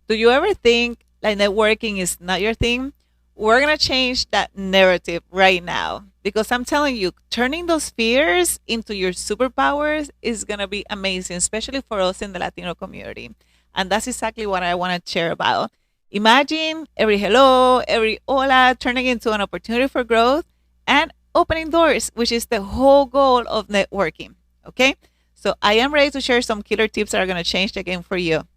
Do you ever think like networking is not your thing? We're going to change that narrative right now because I'm telling you, turning those fears into your superpowers is going to be amazing, especially for us in the Latino community. And that's exactly what I want to share about. Imagine every hello, every hola turning into an opportunity for growth and opening doors, which is the whole goal of networking. Okay. So I am ready to share some killer tips that are going to change the game for you.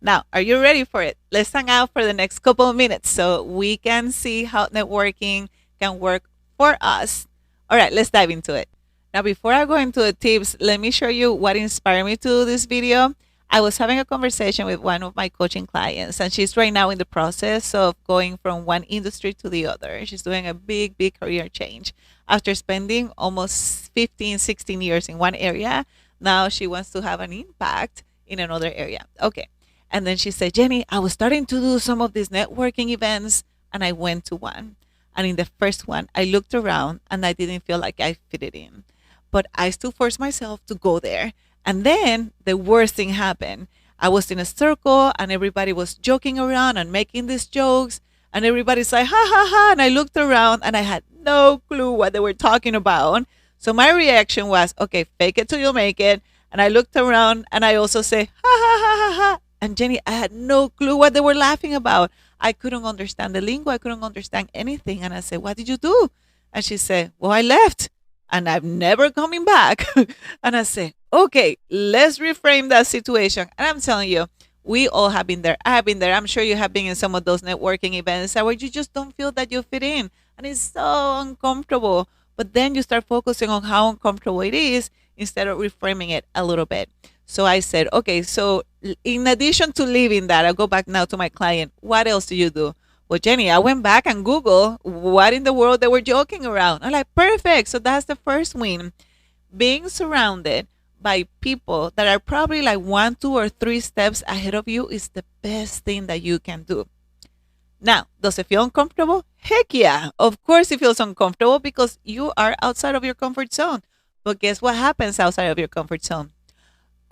Now, are you ready for it? Let's hang out for the next couple of minutes so we can see how networking can work for us. All right, let's dive into it. Now, before I go into the tips, let me show you what inspired me to do this video. I was having a conversation with one of my coaching clients, and she's right now in the process of going from one industry to the other. She's doing a big, big career change. After spending almost 15, 16 years in one area, now she wants to have an impact in another area. Okay. And then she said, Jenny, I was starting to do some of these networking events, and I went to one. And in the first one, I looked around and I didn't feel like I fitted in. But I still forced myself to go there. And then the worst thing happened. I was in a circle and everybody was joking around and making these jokes. And everybody's like, ha ha ha. And I looked around and I had no clue what they were talking about. So my reaction was, okay, fake it till you make it. And I looked around and I also say, ha ha ha ha ha. And Jenny, I had no clue what they were laughing about. I couldn't understand the lingo. I couldn't understand anything. And I said, what did you do? And she said, well, I left and I'm never coming back. And I said, okay, let's reframe that situation. And I'm telling you, we all have been there. I have been there. I'm sure you have been in some of those networking events where you just don't feel that you fit in. And it's so uncomfortable. But then you start focusing on how uncomfortable it is instead of reframing it a little bit. So I said, okay, so in addition to leaving that, I'll go back now to my client. What else do you do? Well, Jenny, I went back and Google what in the world they were joking around. I'm like, perfect. So that's the first win. Being surrounded by people that are probably like 1, 2, or 3 steps ahead of you is the best thing that you can do. Now, does it feel uncomfortable? Heck yeah. Of course it feels uncomfortable because you are outside of your comfort zone. But guess what happens outside of your comfort zone?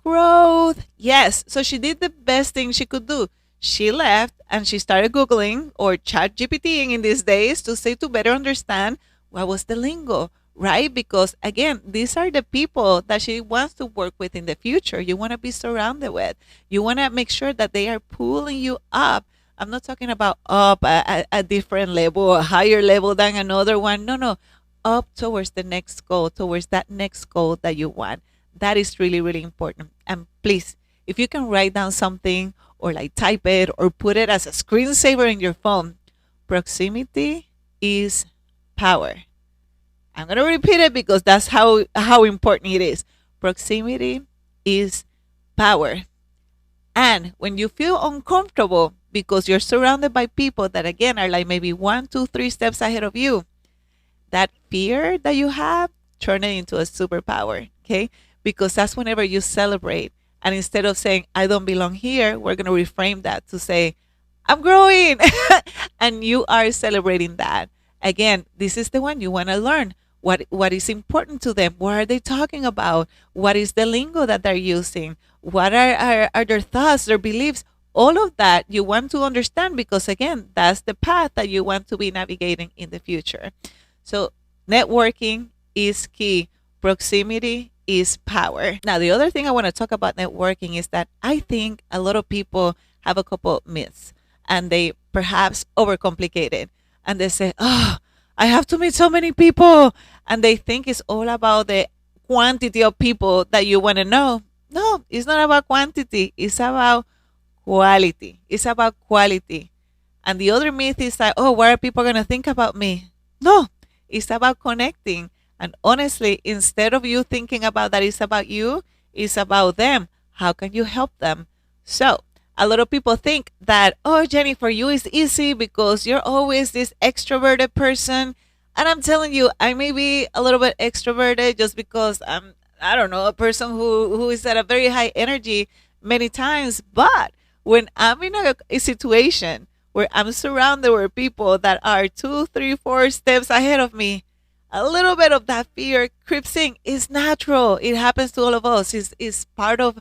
Growth. Yes. So she did the best thing she could do. She left and she started Googling or chat GPTing in these days to better understand what was the lingo, right? Because again, these are the people that she wants to work with in the future. You want to be surrounded with. You want to make sure that they are pulling you up. I'm not talking about up a different level, a higher level than another one. No, no. Up towards the next goal, towards that next goal that you want. That is really, really important. And please, if you can write down something or like type it or put it as a screensaver in your phone, proximity is power. I'm going to repeat it because that's how important it is. Proximity is power. And when you feel uncomfortable because you're surrounded by people that, again, are like maybe 1, 2, 3 steps ahead of you, that fear that you have, turn it into a superpower, okay? Because that's whenever you celebrate. And instead of saying, I don't belong here, we're going to reframe that to say, I'm growing. And you are celebrating that. Again, this is the one you want to learn. What is important to them? What are they talking about? What is the lingo that they're using? What are their thoughts, their beliefs? All of that you want to understand because, again, that's the path that you want to be navigating in the future. So networking is key. Proximity is power. Now, the other thing I want to talk about networking is that I think a lot of people have a couple myths and they perhaps overcomplicate it. And they say, oh, I have to meet so many people. And they think it's all about the quantity of people that you want to know. No, it's not about quantity. It's about quality. It's about quality. And the other myth is like, oh, what are people going to think about me? No, it's about connecting. And honestly, instead of you thinking about that it's about you, it's about them. How can you help them? So a lot of people think that, oh, Jenny, for you it's easy because you're always this extroverted person. And I'm telling you, I may be a little bit extroverted just because I'm, I don't know, a person who is at a very high energy many times. But when I'm in a situation where I'm surrounded with people that are 2, 3, 4 steps ahead of me, a little bit of that fear creeps in. It's natural. It happens to all of us. It's part of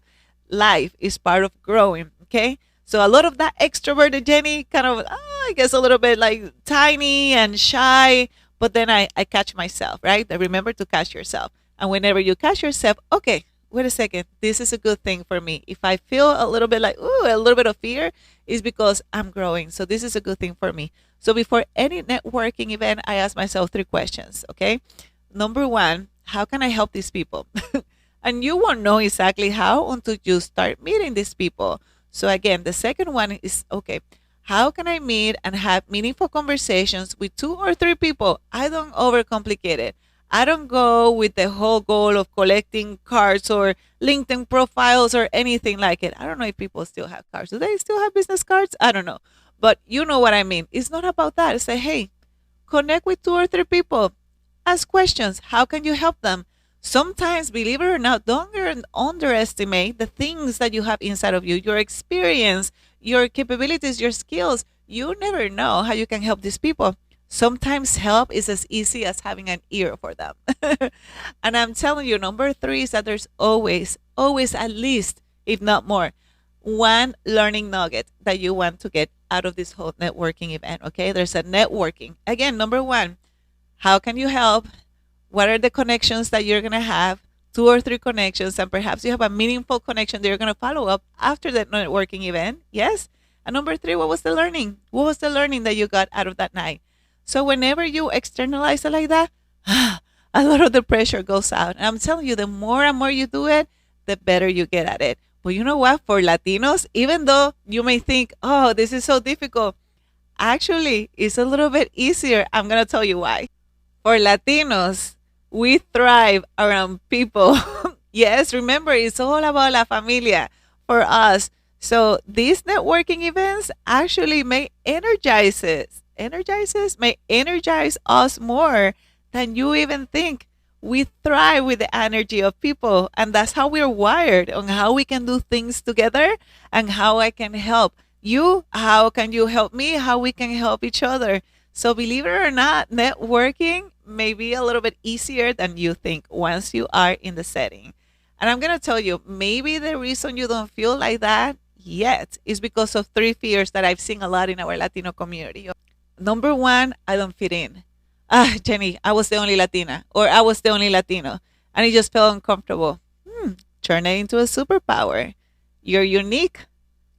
life. It's part of growing. Okay. So a lot of that extroverted Jenny kind of, I guess, a little bit like tiny and shy. But then I catch myself, right? I remember to catch yourself. And whenever you catch yourself, okay, wait a second, this is a good thing for me. If I feel a little bit like, ooh, a little bit of fear, is because I'm growing. So this is a good thing for me. So before any networking event, I ask myself three questions, okay? Number one, how can I help these people? And you won't know exactly how until you start meeting these people. So again, the second one is, okay, how can I meet and have meaningful conversations with two or three people? I don't overcomplicate it. I don't go with the whole goal of collecting cards or LinkedIn profiles or anything like it. I don't know if people still have cards. Do they still have business cards? I don't know. But you know what I mean. It's not about that. It's like, hey, connect with two or three people. Ask questions. How can you help them? Sometimes, believe it or not, don't underestimate the things that you have inside of you, your experience, your capabilities, your skills. You never know how you can help these people. Sometimes help is as easy as having an ear for them. And I'm telling you, number three is that there's always at least, if not more, one learning nugget that you want to get out of this whole networking event. Okay. There's a networking. Again, number one, how can you help? What are the connections that you're going to have? Two or three connections, and perhaps you have a meaningful connection that you're going to follow up after that networking event. Yes. And number three, what was the learning? What was the learning that you got out of that night? So whenever you externalize it like that, a lot of the pressure goes out. And I'm telling you, the more and more you do it, the better you get at it. But you know what? For Latinos, even though you may think, oh, this is so difficult, actually, it's a little bit easier. I'm going to tell you why. For Latinos, we thrive around people. Yes, remember, it's all about la familia for us. So these networking events actually may may energize us more than you even think. We thrive with the energy of people, and that's how we're wired on how we can do things together and how I can help you, how can you help me, how we can help each other. So believe it or not, networking may be a little bit easier than you think once you are in the setting. And I'm going to tell you, maybe the reason you don't feel like that yet is because of three fears that I've seen a lot in our Latino community. Number one, I don't fit in. Ah, Jenny, I was the only Latina, or I was the only Latino, and it just felt uncomfortable. Turn it into a superpower. You're unique.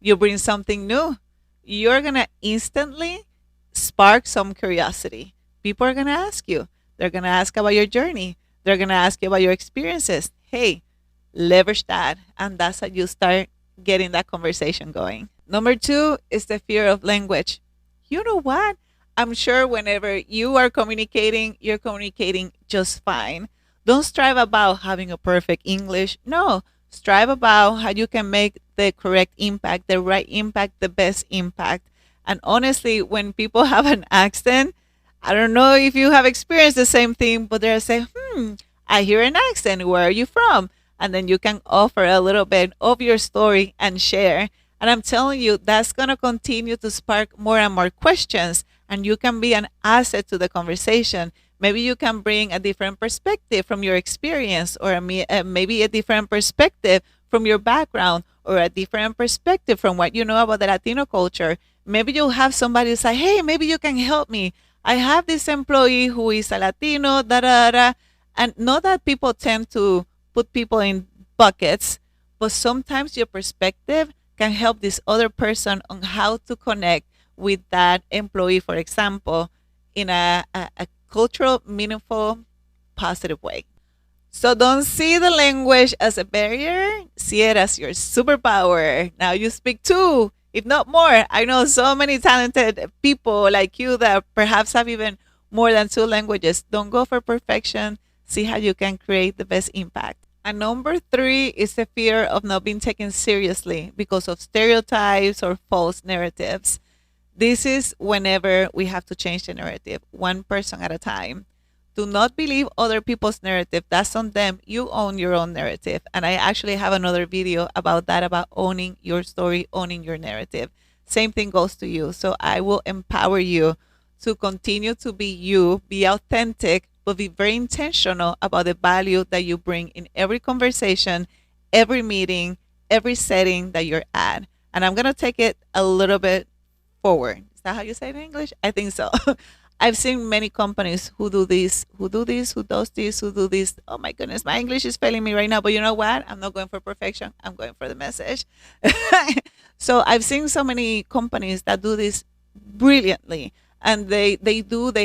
You bring something new. You're going to instantly spark some curiosity. People are going to ask you. They're going to ask about your journey. They're going to ask you about your experiences. Hey, leverage that. And that's how you start getting that conversation going. Number two is the fear of language. You know what? I'm sure whenever you are communicating, you're communicating just fine. Don't strive about having a perfect English. No, strive about how you can make the correct impact, the right impact, the best impact. And honestly, when people have an accent, I don't know if you have experienced the same thing, but they'll say, I hear an accent. Where are you from? And then you can offer a little bit of your story and share. And I'm telling you, that's going to continue to spark more and more questions. And you can be an asset to the conversation. Maybe you can bring a different perspective from your experience, or maybe a different perspective from your background, or a different perspective from what you know about the Latino culture. Maybe you'll have somebody say, hey, maybe you can help me. I have this employee who is a Latino, da da da. And not that people tend to put people in buckets, but sometimes your perspective can help this other person on how to connect with that employee, for example, in a cultural, meaningful, positive way. So don't see the language as a barrier, see it as your superpower. Now you speak two, if not more. I know so many talented people like you that perhaps have even more than two languages. Don't go for perfection. See how you can create the best impact. And number three is the fear of not being taken seriously because of stereotypes or false narratives. This is whenever we have to change the narrative, one person at a time. Do not believe other people's narrative. That's on them. You own your own narrative. And I actually have another video about that, about owning your story, owning your narrative. Same thing goes to you. So I will empower you to continue to be you, be authentic, but be very intentional about the value that you bring in every conversation, every meeting, every setting that you're at. And I'm going to take it a little bit forward. Is that how you say it in English? I think so. I've seen many companies who do this, who do this, who does this, who do this. Oh my goodness, my English is failing me right now. But you know what? I'm not going for perfection. I'm going for the message. So I've seen so many companies that do this brilliantly. And they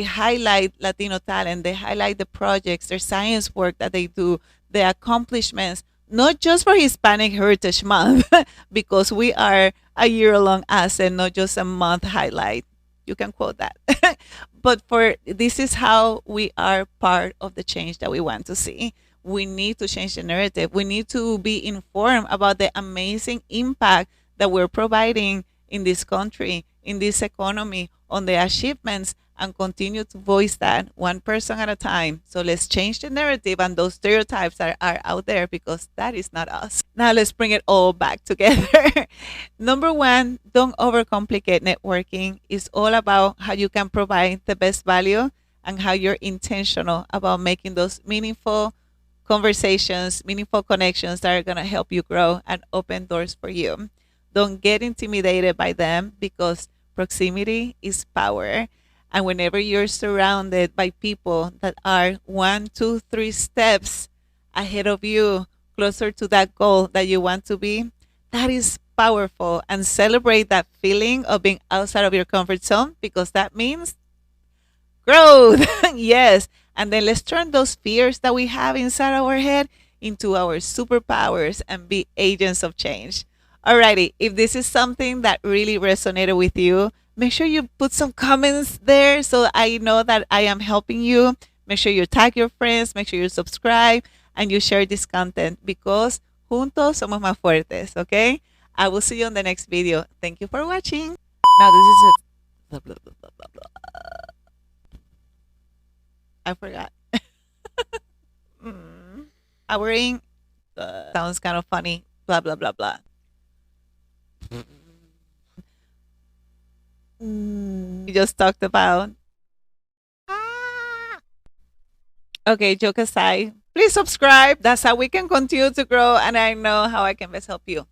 highlight Latino talent, they highlight the projects, their science work that they do, the accomplishments, not just for Hispanic Heritage Month, because we are a year long asset, not just a month highlight. You can quote that. But for this is how we are part of the change that we want to see. We need to change the narrative. We need to be informed about the amazing impact that we're providing in this country, in this economy, on the achievements, and continue to voice that one person at a time. So let's change the narrative and those stereotypes that are out there, because that is not us. Now let's bring it all back together. Number one, don't overcomplicate networking. It's all about how you can provide the best value and how you're intentional about making those meaningful conversations, meaningful connections that are going to help you grow and open doors for you. Don't get intimidated by them, because proximity is power. And whenever you're surrounded by people that are 1, 2, 3 steps ahead of you, closer to that goal that you want to be, that is powerful. And celebrate that feeling of being outside of your comfort zone, because that means growth. Yes. And then let's turn those fears that we have inside our head into our superpowers and be agents of change. Alrighty, if this is something that really resonated with you, make sure you put some comments there so I know that I am helping you. Make sure you tag your friends, make sure you subscribe, and you share this content, because juntos somos más fuertes, okay? I will see you on the next video. Thank you for watching. Now this is it. Blah, blah, blah, blah, blah, blah. I forgot. Our ring sounds kind of funny. Blah, blah, blah, blah. We just talked about. Okay, joke aside, please subscribe. That's how we can continue to grow, and I know how I can best help you.